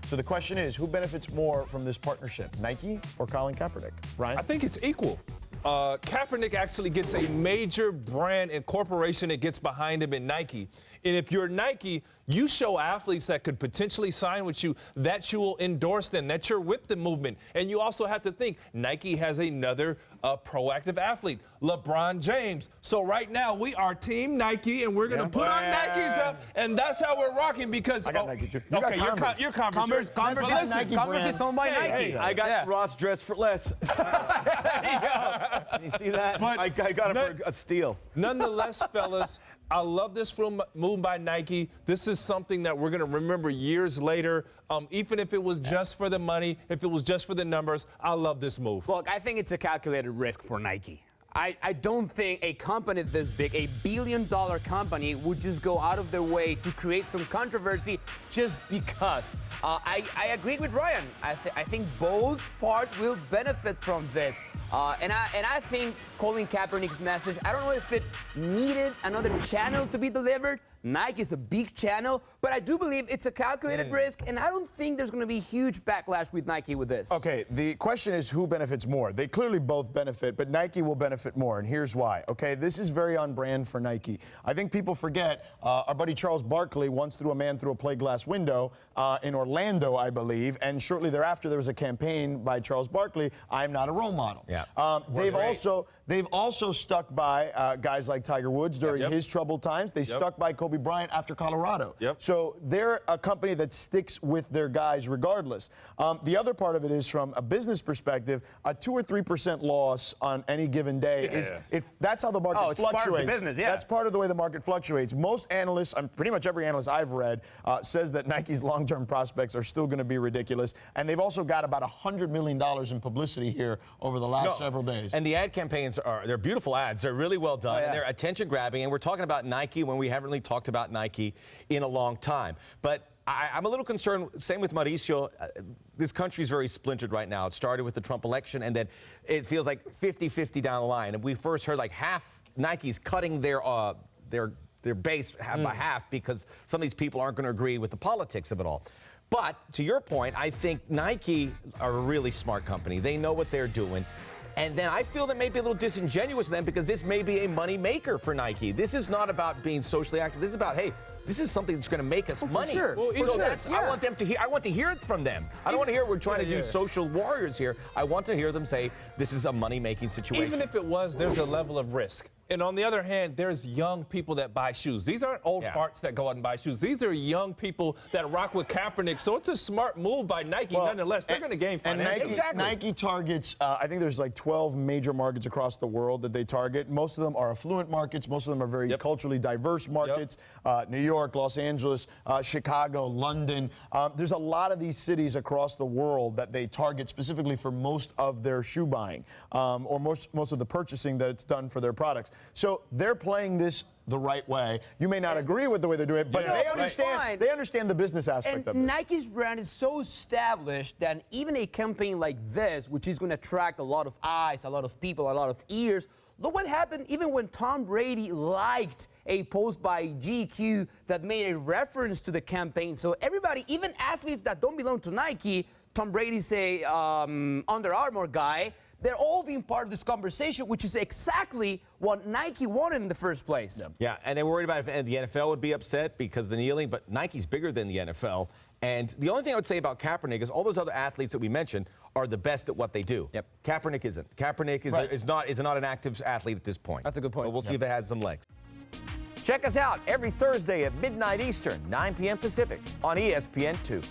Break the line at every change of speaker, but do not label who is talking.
So the question is, who benefits more from this partnership, Nike or Colin Kaepernick? Ryan?
I think it's equal. Kaepernick actually gets a major brand and corporation that gets behind him in Nike. And if you're Nike, you show athletes that could potentially sign with you that you will endorse them, that you're with the movement. And you also have to think Nike has another proactive athlete, LeBron James. So right now we are Team Nike, and we're going to put our Nikes up, and that's how we're rocking because.
I got Nike too.
You're Converse.
Converse is owned by Nike.
Hey, I got Ross dressed for less. You see that?
But
I got it for a steal.
Nonetheless, fellas, I love this move by Nike. This is something that we're going to remember years later. Even if it was just for the money, if it was just for the numbers, I love this move.
Look, I think it's a calculated risk for Nike. I don't think a company this big, a billion-dollar company, would just go out of their way to create some controversy just because. I agree with Ryan. I think both parts will benefit from this. And I think Colin Kaepernick's message, I don't know if it needed another channel to be delivered. Nike is a big channel, but I do believe it's a calculated risk, and I don't think there's going to be huge backlash with Nike with this.
Okay, the question is who benefits more. They clearly both benefit, but Nike will benefit more, and here's why. Okay, this is very on brand for Nike. I think people forget our buddy Charles Barkley once threw a man through a plate glass window in Orlando, I believe, and shortly thereafter there was a campaign by Charles Barkley, I'm not a role model.
Yeah.
They've also stuck by guys like Tiger Woods during his troubled times. They stuck by Kobe Bryant after Colorado. So they're a company that sticks with their guys regardless. The other part of it is from a business perspective, a 2 or 3% loss on any given day is if that's how the market fluctuates.
Part of the business,
That's part of the way the market fluctuates. Most analysts, pretty much every analyst I've read, says that Nike's long-term prospects are still going to be ridiculous, and they've also got about $100 million in publicity here over the last several days.
And the ad campaigns they're beautiful ads. They're really well done, and they're attention-grabbing. And we're talking about Nike when we haven't really talked about Nike in a long time. But I'm a little concerned, same with Mauricio. This country's very splintered right now. It started with the Trump election, and then it feels like 50-50 down the line. And we first heard like half Nike's cutting their base by half because some of these people aren't going to agree with the politics of it all. But to your point, I think Nike are a really smart company. They know what they're doing. And then I feel that may be a little disingenuous to them because this may be a money maker for Nike. This is not about being socially active. This is about, hey, this is something that's going to make us money.
Sure.
Well, I want them to hear. I want to hear it from them. I don't want to hear we're trying to do social warriors here. I want to hear them say this is a money-making situation.
Even if it was, there's a level of risk. And on the other hand, there's young people that buy shoes. These aren't old farts that go out and buy shoes. These are young people that rock with Kaepernick. So it's a smart move by Nike. Nonetheless, they're going to gain financially.
And Nike targets, I think there's like 12 major markets across the world that they target. Most of them are affluent markets. Most of them are very culturally diverse markets. New York, Los Angeles, Chicago, London. There's a lot of these cities across the world that they target specifically for most of their shoe buying or most of the purchasing that it's done for their products. So they're playing this the right way. You may not agree with the way they're doing it, but they understand the business aspect of it.
Nike's brand is so established that even a campaign like this, which is going to attract a lot of eyes, a lot of people, a lot of ears. Look what happened even when Tom Brady liked a post by GQ that made a reference to the campaign. So everybody, even athletes that don't belong to Nike, Tom Brady's say Under Armour guy, they're all being part of this conversation, which is exactly what Nike wanted in the first place.
Yeah, and they're worried about if the NFL would be upset because of the kneeling, but Nike's bigger than the NFL. And the only thing I would say about Kaepernick is all those other athletes that we mentioned are the best at what they do. Kaepernick isn't. Kaepernick is not an active athlete at this point.
That's a good point.
But we'll see if it has some legs. Check us out every Thursday at midnight Eastern, 9 p.m. Pacific on ESPN2.